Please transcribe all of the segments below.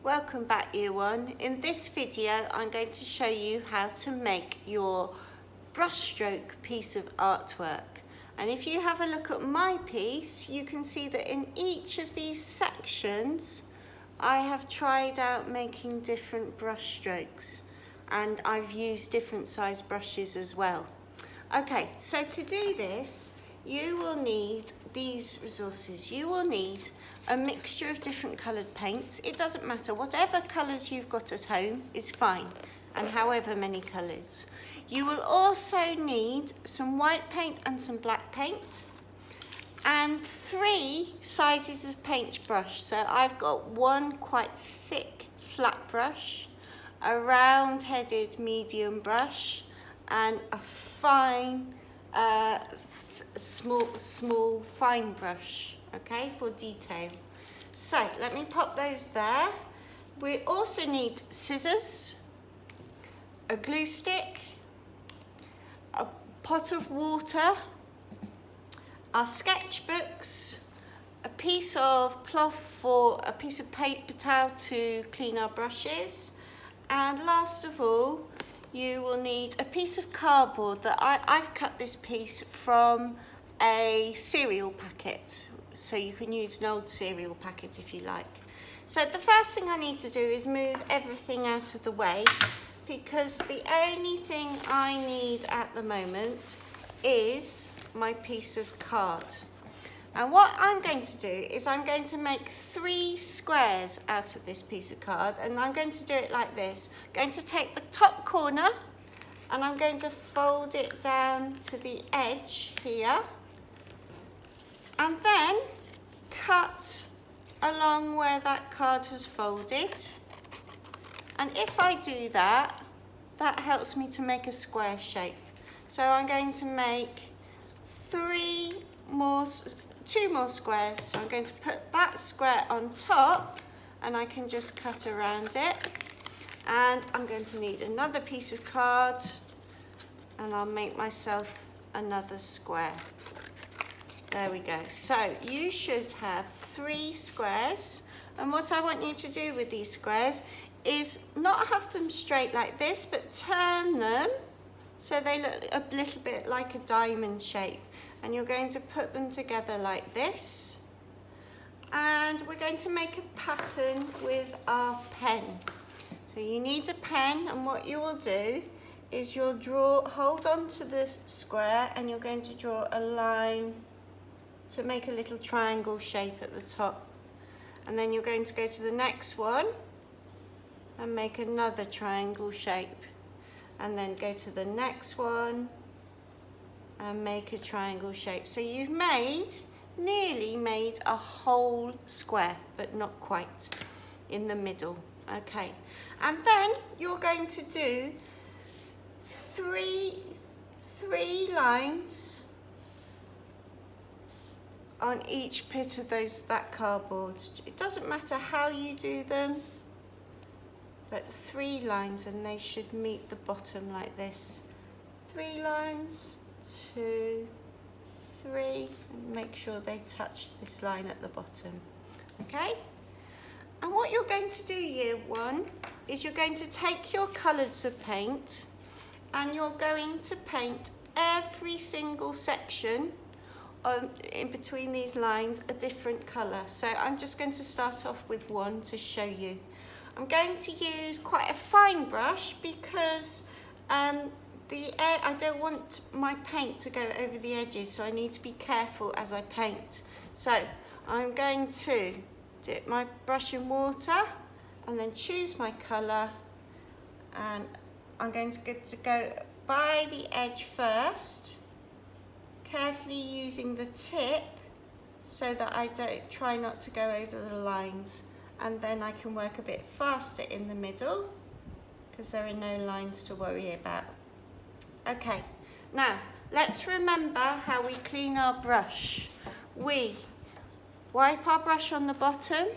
welcome back Year 1. In this video I'm going to show you how to make your brushstroke piece of artwork. And if you have a look at my piece, you can see that in each of these sections I have tried out making different brushstrokes, and I've used different size brushes as well. Okay, so to do this you will need these resources. You will need a mixture of different coloured paints. It doesn't matter, whatever colours you've got at home is fine, and however many colours. You will also need some white paint and some black paint, and 3 sizes of paintbrush. So I've got one quite thick flat brush, a round-headed medium brush, and a fine, small fine brush, okay, for detail. So let me pop those there. We also need scissors, a glue stick, a pot of water, our sketchbooks, a piece of cloth or a piece of paper towel to clean our brushes, and last of all you will need a piece of cardboard that I've cut this piece from a cereal packet, so you can use an old cereal packet if you like. So the first thing I need to do is move everything out of the way, because the only thing I need at the moment is my piece of card. And what I'm going to do is I'm going to make 3 squares out of this piece of card, and I'm going to do it like this. I'm going to take the top corner and I'm going to fold it down to the edge here, and then cut along where that card has folded. And if I do that, that helps me to make a square shape. So I'm going to make 2 more squares. So I'm going to put that square on top, and I can just cut around it. And I'm going to need another piece of card, and I'll make myself another square. There we go. So you should have 3 squares, and what I want you to do with these squares is not have them straight like this, but turn them so they look a little bit like a diamond shape. And you're going to put them together like this, and we're going to make a pattern with our pen. So you need a pen, and what you will do is you'll hold on to the square, and you're going to draw a line to make a little triangle shape at the top. And then you're going to go to the next one and make another triangle shape, and then go to the next one and make a triangle shape. So you've nearly made a whole square, but not quite, in the middle. Okay, and then you're going to do three lines on each bit of that cardboard. It doesn't matter how you do them, but 3 lines, and they should meet the bottom like this. 3 lines, 2, 3, and make sure they touch this line at the bottom. Okay? And what you're going to do, Year 1, is you're going to take your colours of paint, and you're going to paint every single section in between these lines a different colour. So I'm just going to start off with one to show you. I'm going to use quite a fine brush because I don't want my paint to go over the edges, so I need to be careful as I paint. So I'm going to dip my brush in water and then choose my colour, and I'm going to go by the edge first, carefully using the tip so that I don't try not to go over the lines, and then I can work a bit faster in the middle because there are no lines to worry about. Okay, now let's remember how we clean our brush. We wipe our brush on the bottom,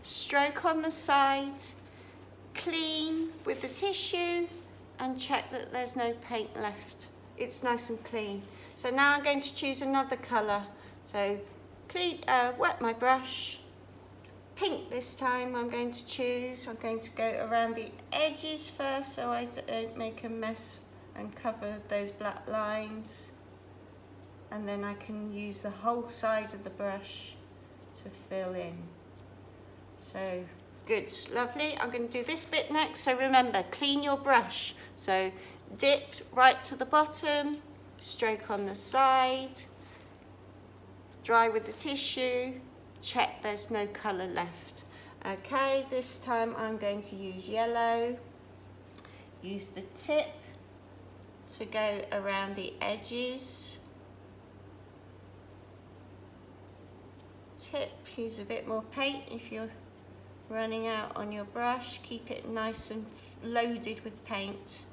stroke on the side, clean with the tissue, and check that there's no paint left. It's nice and clean. So now I'm going to choose another colour. So wet my brush, pink this time. I'm going to choose. I'm going to go around the edges first so I don't make a mess and cover those black lines. And then I can use the whole side of the brush to fill in. So good, lovely. I'm going to do this bit next. So remember, clean your brush. So dip right to the bottom, stroke on the side, dry with the tissue, check there's no colour left. Okay, this time I'm going to use yellow. Use the tip to go around the edges. Tip, use a bit more paint if you're running out on your brush. Keep it nice and loaded with paint.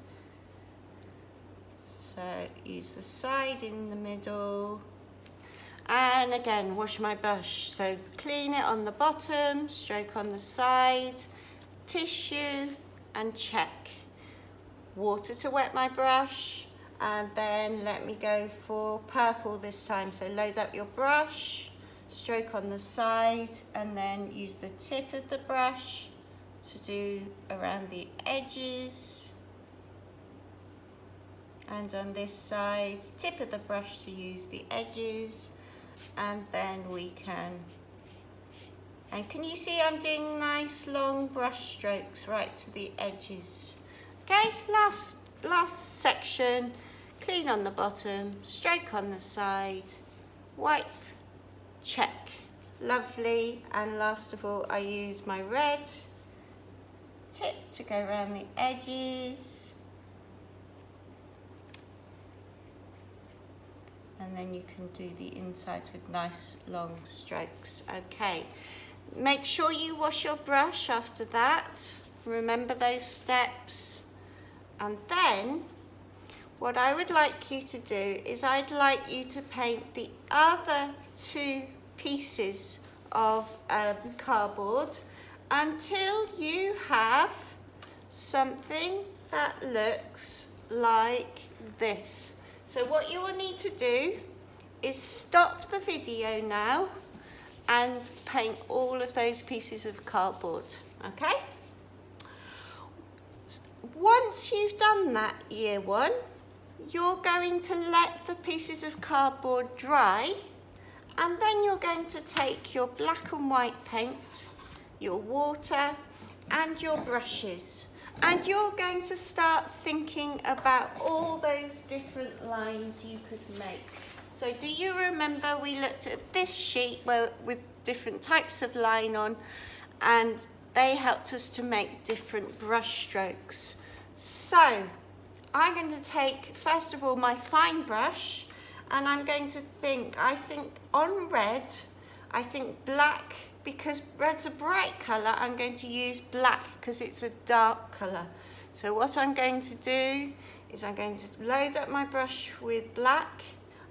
So use the side in the middle. And again, wash my brush. So clean it on the bottom, stroke on the side, tissue, and check. Water to wet my brush, and then let me go for purple this time. So load up your brush, stroke on the side, and then use the tip of the brush to do around the edges. And on this side, tip of the brush to use the edges. And then we can you see I'm doing nice long brush strokes right to the edges. Okay, last section, clean on the bottom, stroke on the side, wipe, check, lovely. And last of all, I use my red tip to go around the edges. And then you can do the insides with nice long strokes. Okay, make sure you wash your brush after that. Remember those steps. And then what I would like you to do is I'd like you to paint the other two pieces of cardboard until you have something that looks like this. So what you will need to do is stop the video now and paint all of those pieces of cardboard, okay? Once you've done that, year one, you're going to let the pieces of cardboard dry, and then you're going to take your black and white paint, your water, and your brushes. And you're going to start thinking about all those different lines you could make. So do you remember we looked at this sheet with different types of line on, and they helped us to make different brush strokes. So I'm going to take, first of all, my fine brush, and I'm going to think, I think on red, I think black, because red's a bright colour, I'm going to use black because it's a dark colour. So what I'm going to do is I'm going to load up my brush with black.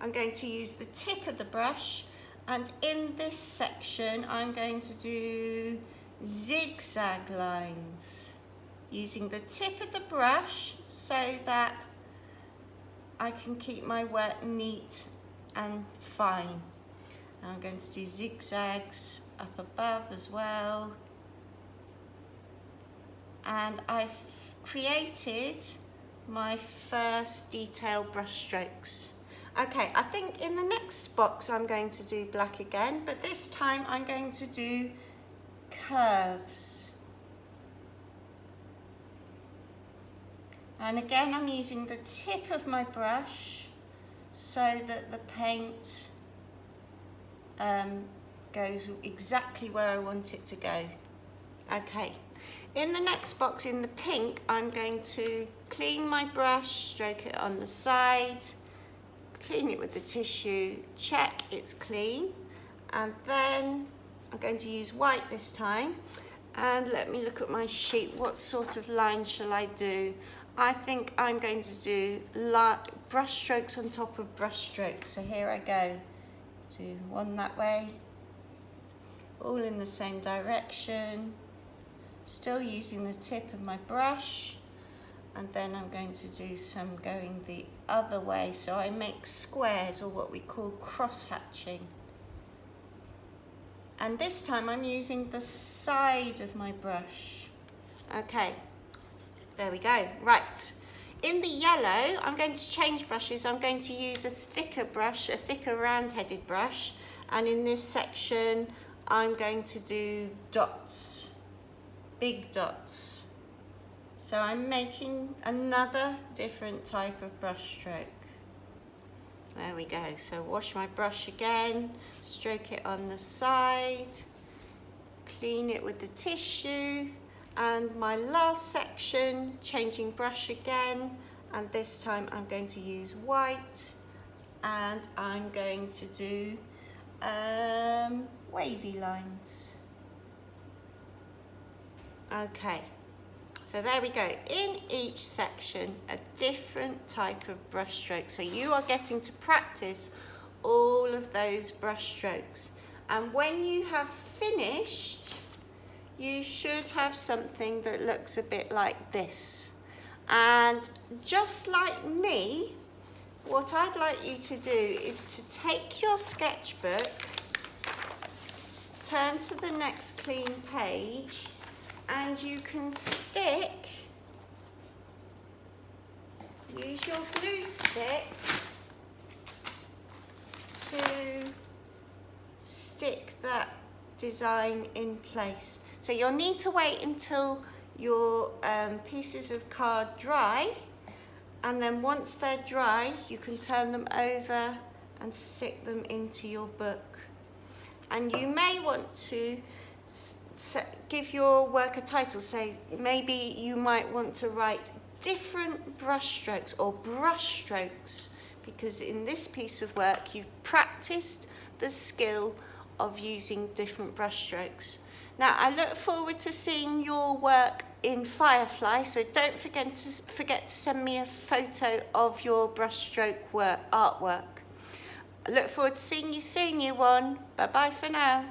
I'm going to use the tip of the brush, and in this section I'm going to do zigzag lines using the tip of the brush so that I can keep my work neat and fine. And I'm going to do zigzags up above as well. And I've created my first detailed brush strokes. Okay, I think in the next box I'm going to do black again, but this time I'm going to do curves. And again, I'm using the tip of my brush so that the paint goes exactly where I want it to go. Okay, in the next box, in the pink, I'm going to clean my brush, stroke it on the side, clean it with the tissue, check it's clean, and then I'm going to use white this time. And let me look at my sheet. What sort of line shall I do? I think I'm going to do brush strokes on top of brush strokes. So here I go. Do one that way, all in the same direction, still using the tip of my brush, and then I'm going to do some going the other way, so I make squares, or what we call cross hatching. And this time I'm using the side of my brush. Okay, there we go. Right, in the yellow, I'm going to change brushes. I'm going to use a thicker brush, a thicker round-headed brush. And in this section, I'm going to do dots, big dots. So I'm making another different type of brush stroke. There we go. So wash my brush again, stroke it on the side, clean it with the tissue, and my last section, changing brush again, and this time I'm going to use white, and I'm going to do wavy lines. Okay. So there we go, in each section, a different type of brush stroke. So you are getting to practice all of those brush strokes. And when you have finished, you should have something that looks a bit like this. And just like me, what I'd like you to do is to take your sketchbook, turn to the next clean page, and you can use your glue stick to stick that design in place. So you'll need to wait until your pieces of card dry, and then once they're dry, you can turn them over and stick them into your book. And you may want to give your work a title. So maybe you might want to write different brush strokes or brush strokes, because in this piece of work you've practiced the skill of using different brush strokes. Now I look forward to seeing your work in Firefly, so don't forget to send me a photo of your brushstroke artwork. I look forward to seeing you soon, year one. Bye bye for now.